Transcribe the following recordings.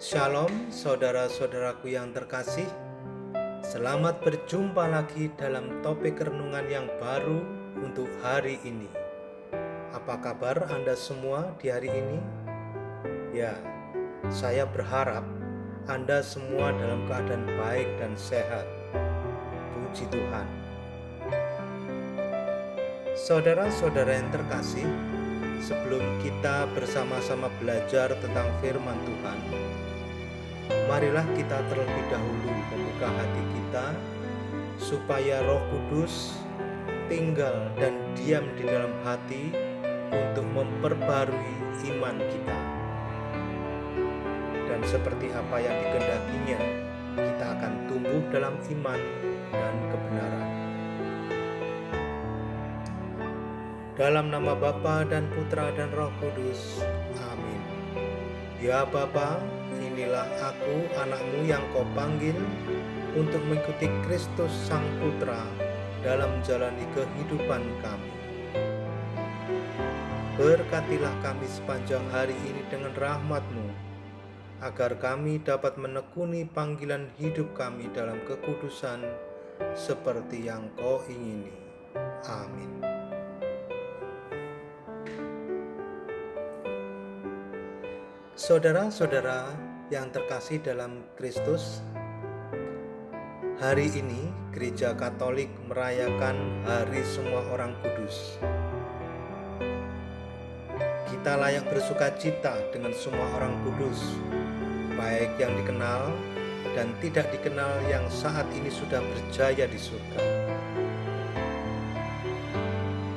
Shalom saudara-saudaraku yang terkasih. Selamat berjumpa lagi dalam topik renungan yang baru untuk hari ini. Apa kabar Anda semua di hari ini? Ya, saya berharap Anda semua dalam keadaan baik dan sehat. Puji Tuhan. Saudara-saudara yang terkasih, sebelum kita bersama-sama belajar tentang firman Tuhan, marilah kita terlebih dahulu membuka hati kita supaya Roh Kudus tinggal dan diam di dalam hati untuk memperbarui iman kita. Dan seperti apa yang dikehendakinya, kita akan tumbuh dalam iman dan kebenaran. Dalam nama Bapa dan Putra dan Roh Kudus. Amin. Ya Bapa, inilah aku, anakmu yang kau panggil untuk mengikuti Kristus Sang Putra dalam menjalani kehidupan kami. Berkatilah kami sepanjang hari ini dengan rahmat-Mu, agar kami dapat menekuni panggilan hidup kami dalam kekudusan seperti yang kau ingini. Amin. Saudara-saudara yang terkasih dalam Kristus, hari ini Gereja Katolik merayakan Hari Semua Orang Kudus. Kita layak bersukacita dengan semua orang kudus, baik yang dikenal dan tidak dikenal, yang saat ini sudah berjaya di surga.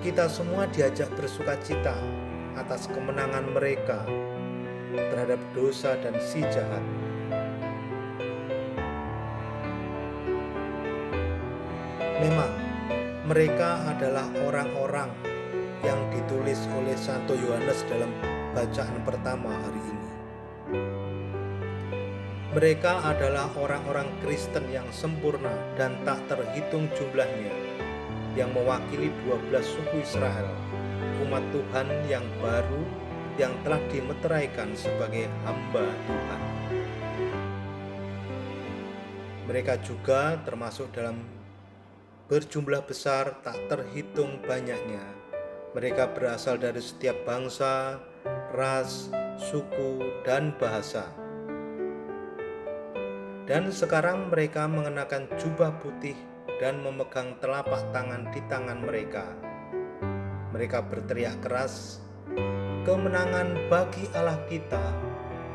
Kita semua diajak bersukacita atas kemenangan mereka terhadap dosa dan si jahat. Memang mereka adalah orang-orang yang ditulis oleh Santo Yohanes dalam bacaan pertama hari ini. Mereka adalah orang-orang Kristen yang sempurna dan tak terhitung jumlahnya, yang mewakili 12 suku Israel, umat Tuhan yang baru yang telah dimeteraikan sebagai hamba Tuhan. Mereka juga termasuk dalam berjumlah besar tak terhitung banyaknya. Mereka berasal dari setiap bangsa, ras, suku, dan bahasa. Dan sekarang mereka mengenakan jubah putih dan memegang telapak tangan di tangan mereka. Mereka berteriak keras, "Kemenangan bagi Allah kita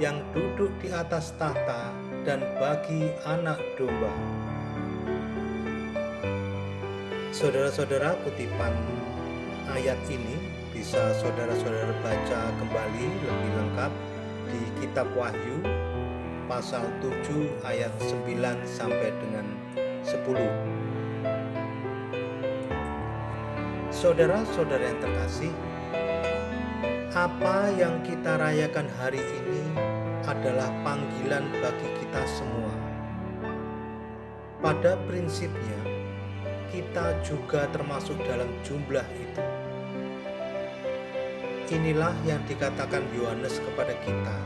yang duduk di atas tahta dan bagi Anak Domba." Saudara-saudara, kutipan ayat ini bisa saudara-saudara baca kembali lebih lengkap di Kitab Wahyu pasal 7 ayat 9 sampai dengan 10. Saudara-saudara yang terkasih, apa yang kita rayakan hari ini adalah panggilan bagi kita semua. Pada prinsipnya, kita juga termasuk dalam jumlah itu. Inilah yang dikatakan Yohanes kepada kita.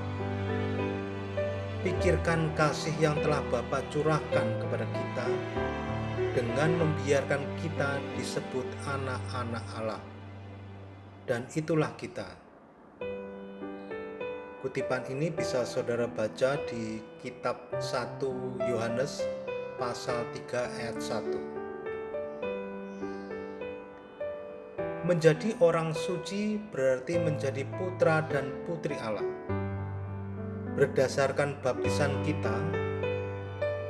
Pikirkan kasih yang telah Bapa curahkan kepada kita dengan membiarkan kita disebut anak-anak Allah. Dan itulah kita. Kutipan ini bisa saudara baca di kitab 1 Yohanes pasal 3 ayat 1. Menjadi orang suci berarti menjadi putra dan putri Allah. Berdasarkan baptisan kita,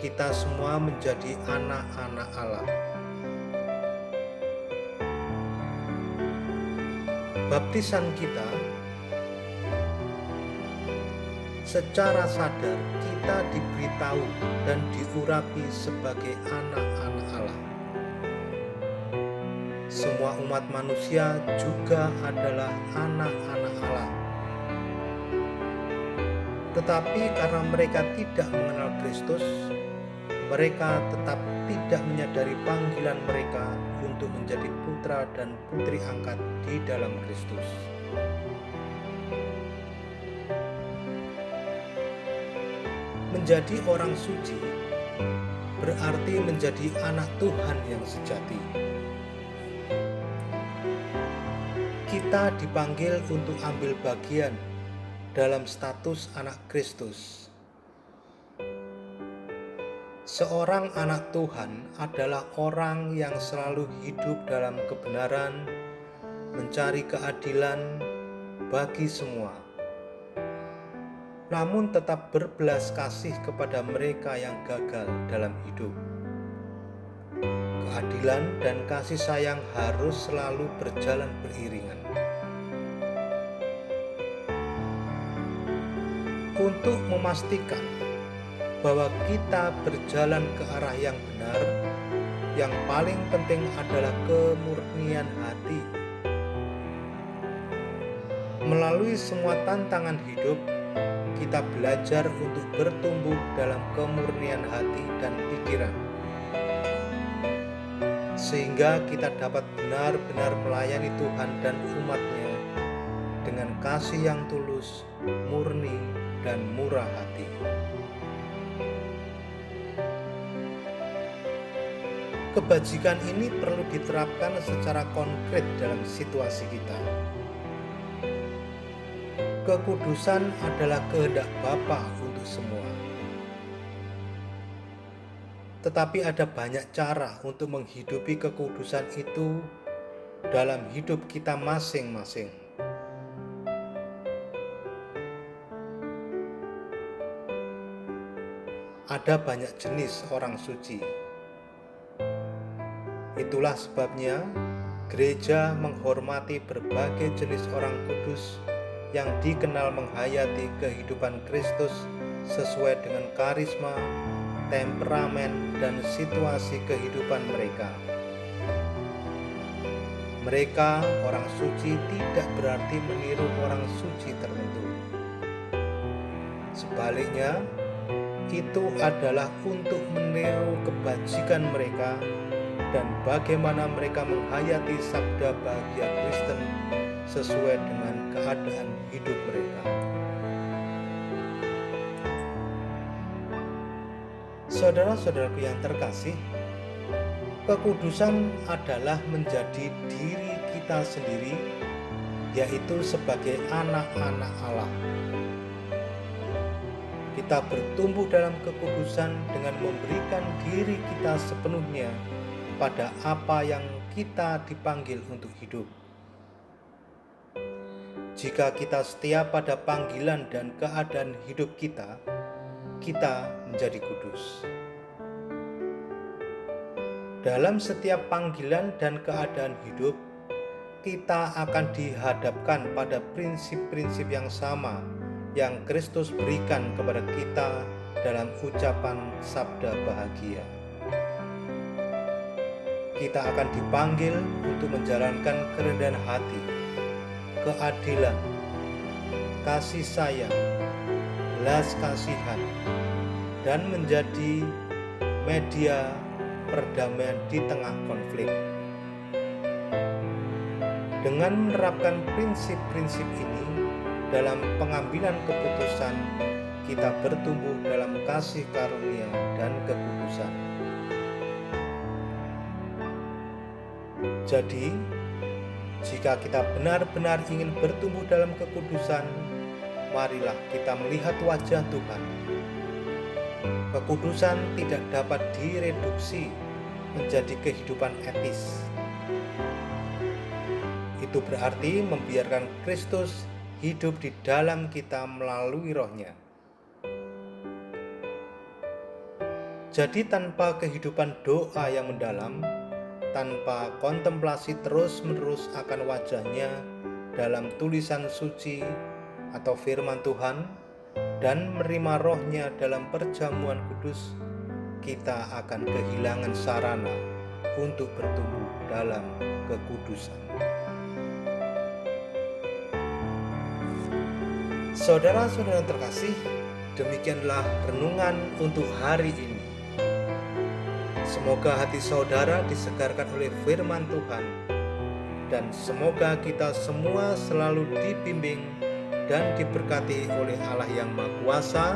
kita semua menjadi anak-anak Allah. Baptisan kita secara sadar kita diberitahu dan diurapi sebagai anak-anak Allah. Semua umat manusia juga adalah anak-anak Allah. Tetapi karena mereka tidak mengenal Kristus, mereka tetap tidak menyadari panggilan mereka untuk menjadi putra dan putri angkat di dalam Kristus. Menjadi orang suci berarti menjadi anak Tuhan yang sejati. Kita dipanggil untuk ambil bagian dalam status anak Kristus. Seorang anak Tuhan adalah orang yang selalu hidup dalam kebenaran, mencari keadilan bagi semua, namun tetap berbelas kasih kepada mereka yang gagal dalam hidup. Keadilan dan kasih sayang harus selalu berjalan beriringan. Untuk memastikan bahwa kita berjalan ke arah yang benar, yang paling penting adalah kemurnian hati. Melalui semua tantangan hidup, kita belajar untuk bertumbuh dalam kemurnian hati dan pikiran, sehingga kita dapat benar-benar melayani Tuhan dan umat-Nya dengan kasih yang tulus, murni, dan murah hati. Kebajikan ini perlu diterapkan secara konkret dalam situasi kita. Kekudusan adalah kehendak Bapa untuk semua. Tetapi ada banyak cara untuk menghidupi kekudusan itu dalam hidup kita masing-masing. Ada banyak jenis orang suci. Itulah sebabnya gereja menghormati berbagai jenis orang kudus yang dikenal menghayati kehidupan Kristus sesuai dengan karisma, temperamen, dan situasi kehidupan mereka. Mereka, orang suci, tidak berarti meniru orang suci tertentu. Sebaliknya, itu adalah untuk meniru kebajikan mereka dan bagaimana mereka menghayati sabda bahagia Kristen sesuai dengan keadaan hidup mereka. Saudara-saudaraku yang terkasih, kekudusan adalah menjadi diri kita sendiri, yaitu sebagai anak-anak Allah. Kita bertumbuh dalam kekudusan dengan memberikan diri kita sepenuhnya pada apa yang kita dipanggil untuk hidup. Jika kita setia pada panggilan dan keadaan hidup kita, kita menjadi kudus. Dalam setiap panggilan dan keadaan hidup, kita akan dihadapkan pada prinsip-prinsip yang sama yang Kristus berikan kepada kita dalam ucapan sabda bahagia. Kita akan dipanggil untuk menjalankan kerendahan hati, keadilan, kasih sayang, belas kasihan, dan menjadi media perdamaian di tengah konflik. Dengan menerapkan prinsip-prinsip ini dalam pengambilan keputusan, kita bertumbuh dalam kasih karunia dan kekudusan. Jadi, jika kita benar-benar ingin bertumbuh dalam kekudusan, marilah kita melihat wajah Tuhan. Kekudusan tidak dapat direduksi menjadi kehidupan etis. Itu berarti membiarkan Kristus hidup di dalam kita melalui Roh-Nya. Jadi tanpa kehidupan doa yang mendalam, tanpa kontemplasi terus-menerus akan wajah-Nya dalam tulisan suci atau firman Tuhan, dan menerima Roh-Nya dalam perjamuan kudus, kita akan kehilangan sarana untuk bertumbuh dalam kekudusan. Saudara-saudara terkasih, demikianlah renungan untuk hari ini. Semoga hati saudara disegarkan oleh firman Tuhan, dan semoga kita semua selalu dibimbing dan diberkati oleh Allah yang Maha Kuasa,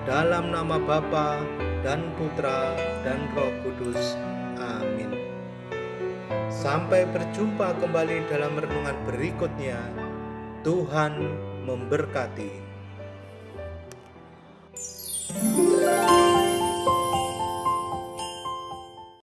Dalam nama Bapa dan Putra dan Roh Kudus. Amin. Sampai berjumpa kembali dalam renungan berikutnya. Tuhan memberkati.